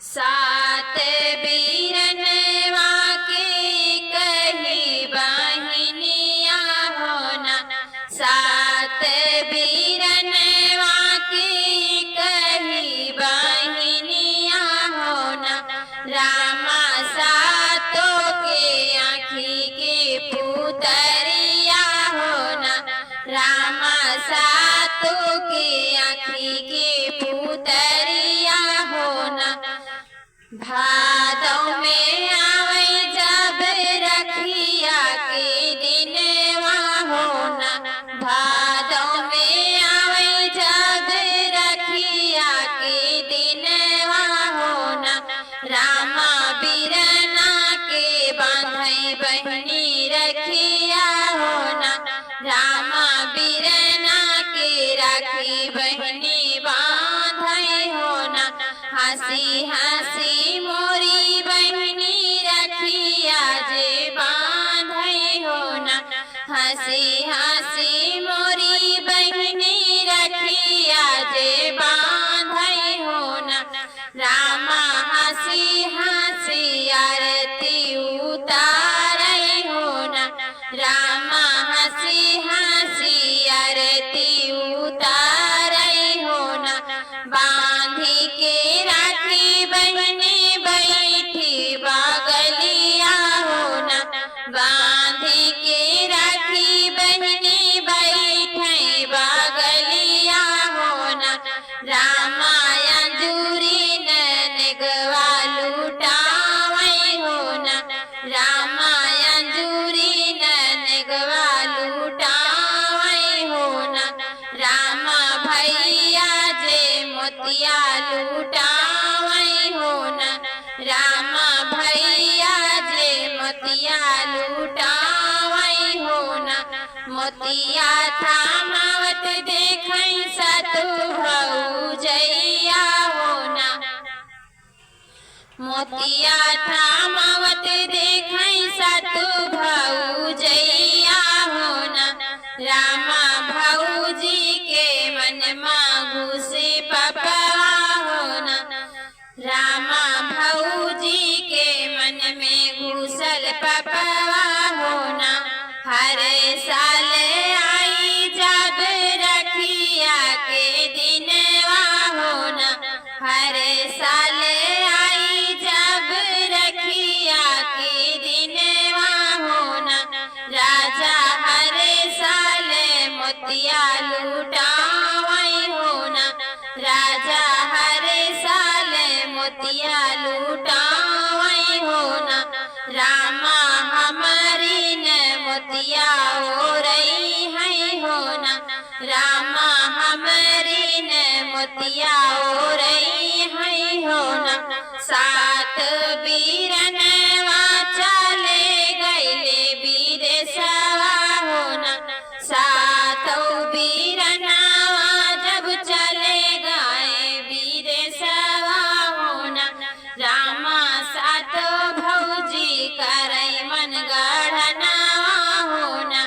सात बीरनवा के कही बहिनिया होना। सात बीरनवा के कही बहिनिया होना। रामा सातों के आँखी के पुतरिया होना। रामा सातों के आँखी के पुतरिया होना। भादों में आवे जब रखिया के दिनवा होना। भादों में आवे जब रखिया के दिनवा होना। रामा बीरना के बांधई बहिनी रखिया होना। रामा बीरना के राखी बहिनी बांधई होना। हंसी हंसी मोरी बहिनी रखिया जे बांधई होना। हंसी हंसी मोरी बहिनी रखिया जे बांधई होना। रामा हंसी हंसी आरती उतारई होना। रामा हंसी हंसी आरती उतारई होना। बांधी के राखी बहिनी बैठी बागलिया होना। बांधी के राखी बहिनी बैठी बागलिया होना। रामा अंजूरी ननगवा लुटावई होना। रामा अंजूरी ननगवा लुटावई होना। रामा भैया जे मोतिया लुटावई होना। रामा भैया जे मोतिया लुटावई होना। मोतिया थामावत देखई सतु भौजैया होना। मोतिया थामावत देखई सतु भौजैया होना। रामा भौजी के मन घुसे पपवा होना। रामा भौजी के मन में घुसल पपवा होना। हर साल आई जब रखिया के दिनवा होना। हर साल आई जब रखिया के दिनवा होना। राजा हर साल मोतिया लुटावई होना। राजा हर साल मोतिया लुटावई होना। रामा हमारी न मोतिया ओरई है होना। रामा हमारी न मोतिया ओरई है होना। सात बीरनवा चले गईले विदेशवा होना। सातों बीरनवा जब चले गए विदेशवा होना। रामा सातों भौजी करई मन गढ़नवा होना।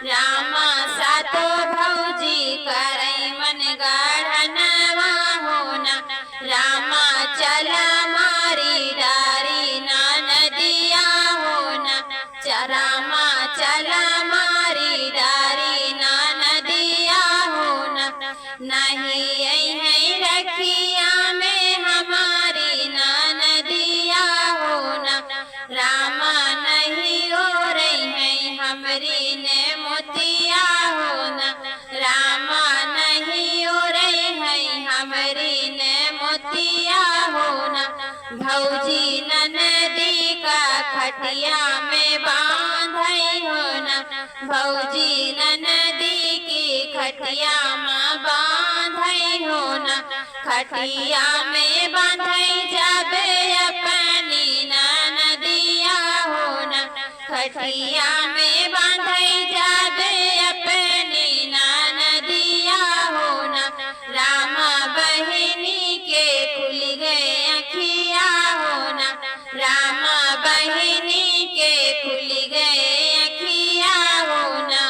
रामा सातों भौजी करई मन गढ़नवा होना। रामा चला मारी डारी ना नदिया होना। रामा चला मारी डारी ना नदिया होना। नहीं है रखिया में हमारी ना नदिया होना। रामा नहीं हो रही है हमरी ने मोतिया होना। रामा नहीं हो रही है हमरी ने मोतिया होना। भौजी ननदी का खटिया में बांधई होना। भौजी ननदी की खटिया में बांधई होना। खटिया में बांधई जब अपनी ननदिया होना। खटिया में बांधई जब अपनी ननदिया होना। रामा बहिनी के खुल गए अखिया होना। रामा बहिनी के खुल गए अखिया होना।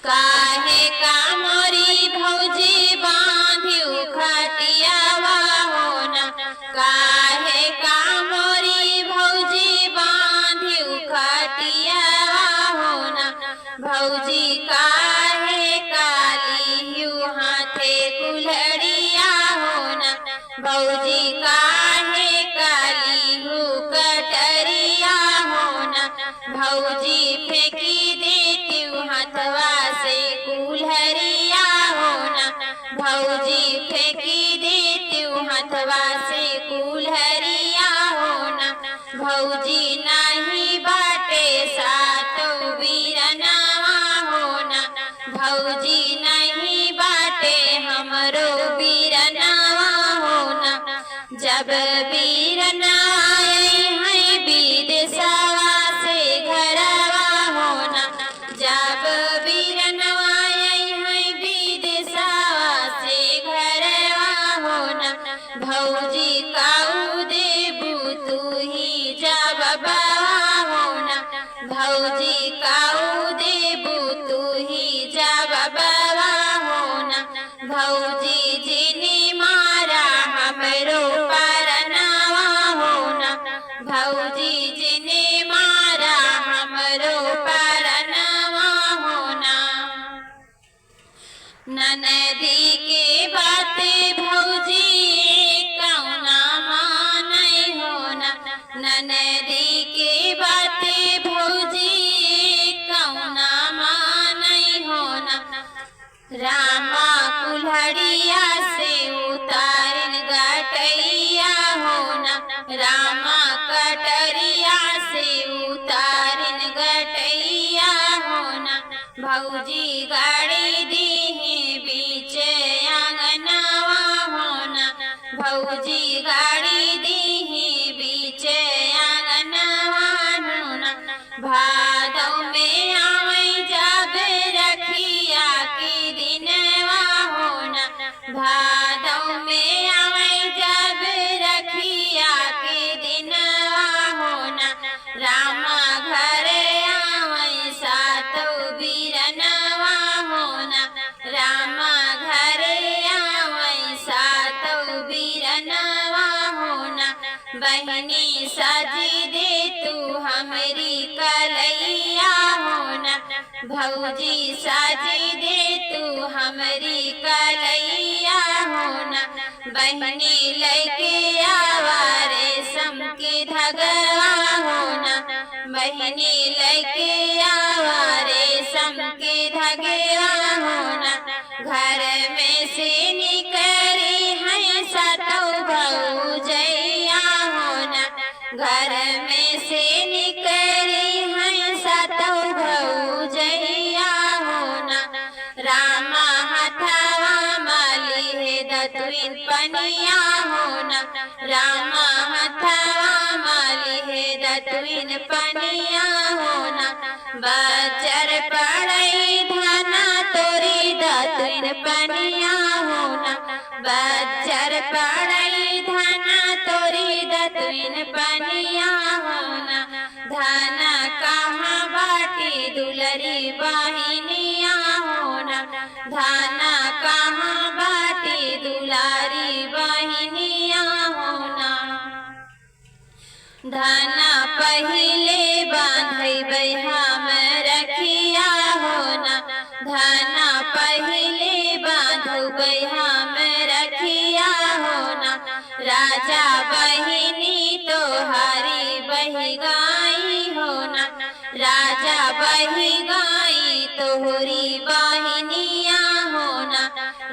काहे का मोरी भौजी बांधी खटियावा होना। भौजी काहे काली हो कटरिया होना, भौजी फेंकी देती हाथवा से कुल्हरिया होना, भौजी फेंकी देती हाथवा से कुल्हरिया होना, भौजी नहीं बाटे सातो बीरनवा होना, भौजी नहीं बाटे हमरो बीरनवा होना, जब बीरना आए हैं विदेशवा से घरवा होना, जब बीरना आए हैं विदेशवा से घरवा होना, भौजी काऊ देबू तू ही जब बाबा होना, भौजी काऊ देबू तू ही जब बाबा होना, भौजी जिनी मारा हमरो परनवा होना, भौजी जिनी मारा हमरो परनवा होना, ननदी के बातें भौजी कौना मानै होना, ननदी के बातें भौजी कौना मानै होना, रामा कुल्हड़िया से उतारन गटैया होना, रामा कटरिया से उतारन गटैया होना, भौजी गाड़ी दीही बीच आंगनवा होना, भौजी गाड़ी दीही बीच आंगनवा होना, भादौ में आवे जब रखिया के दिनवा होना, भादौ में आवे जब रखिया के दिनवा होना, रामा घर आवे सातो बीरनवा होना, रामा घर आवे सातो बीरनवा होना, बहनी साजी दे तू हमरी कलैया होना, भौजी साजी दे तू हमरी कलैया होना, बहनी लैके आवारे सम के धगवा होना, बहनी लैके आवारे सम के धगवा होना, घर में से निकली है सातो भौजैया होना, घर में से निकली है सातो भौजैया होना, रामा हथवा माली है दतुइन पनिया होना, रामा हथवा माली है दतुइन पनिया होना, बचर पड़ई धना तोरी दतुइन पनिया होना, बचर पड़ई धना तोरी दतुइन पनिया होना, धना कहाँ बाटी दुलरी बहिनिया होना, धना कहाँ बाटी दुलारी बहिनिया होना, धना पहिले बांधै हम रखिया होना, धना पहिले बांधबै हम रखिया होना, राजा बहिनी तोहारी बही गाई होना, राजा बही गाई तोहरी बहिनिया होना,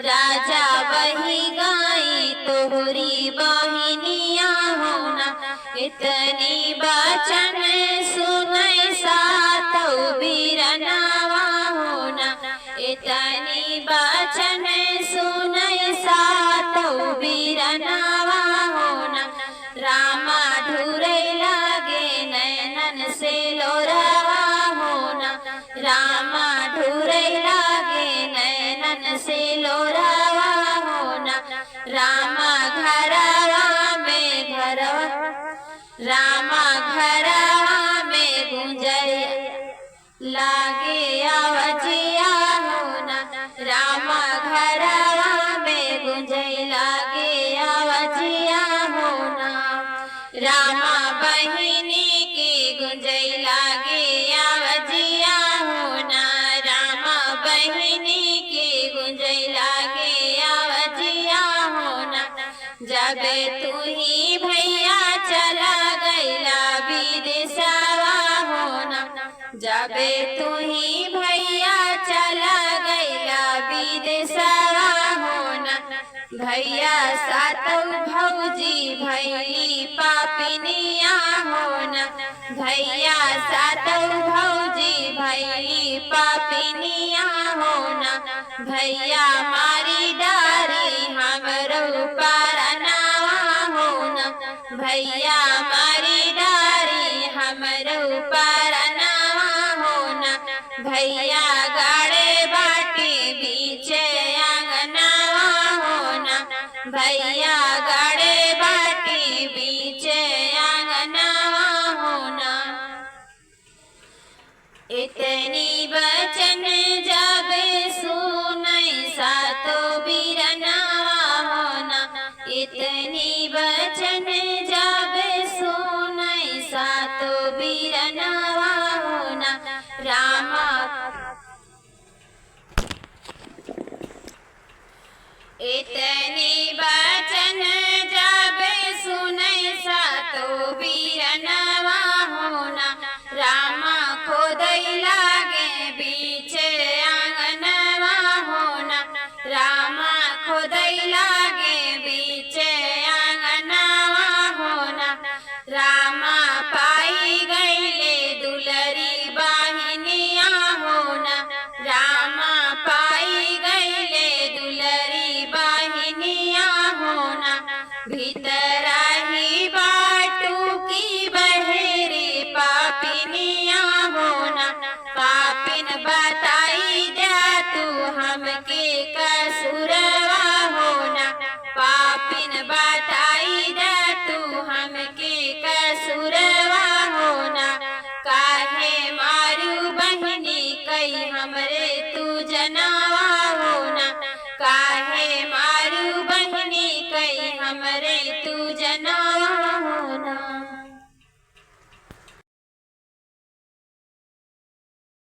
राजा बही गाई तोहरी बहिनिया होना, इतनी बचन सुनै सातो बीरनवा होना, इतनी बचन सुनै सातो बीरनवा होना, रामा ढूरै लागे नैनन से लोरवा होना, रामा ढूरै लागे नैनन से लोरवा होना, रामा घरवा में घरवा, रामा घरवा में गुंजरिया लागे आवजिया होना, रामा घरवा में गुंजई लागे आवजिया होना, रामा बहिनी की गुंजई लागे आवजिया होना, रामा बहिनी की गुंजई लागे आवजिया होना, जबे तू ही भैया चला गैला विदेशवा होना, जबे तू ही भैया चला गैला विदेशवा होना। भैया सातौ भौजी भैली पापिनिया होना, भैया सातौ भौजी भैली पापिनिया होना। भैया मारी डारी हमरो परनावा होना, भैया मारी डारी हमरो परनावा होना। भैया गाड़े बाटी बीचे आंगनावा होना, भैया गाड़े बाटी बीचे आंगनावा होना। इतनी बचन जब सुनै सातो बीरनावा होना, इतनी बचन जब सुनै सातो बीरनावा होना। रामा इतनी बचन जब सुनै सातो बीरनावा होना। रामा खोदै लागे बीचे आंगनवा होना, रामा खोदै लागे बीचे आंगनवा होना। रामा पाई गईले दुलरी बाहिनिया होना, रामा पाई गईले दुलरी बाहिनिया होना। भीतरा ही बाटू की बहेरी पापिनिया होना, पापिन बताई जा तू हमके कसुरवा होना, पापिन बताई जा तू हमके कसुरवा होना। काहे मारू बहनी कई हमरे तू जनावा होना, काहे मारू बहनी कई हमरे तू जना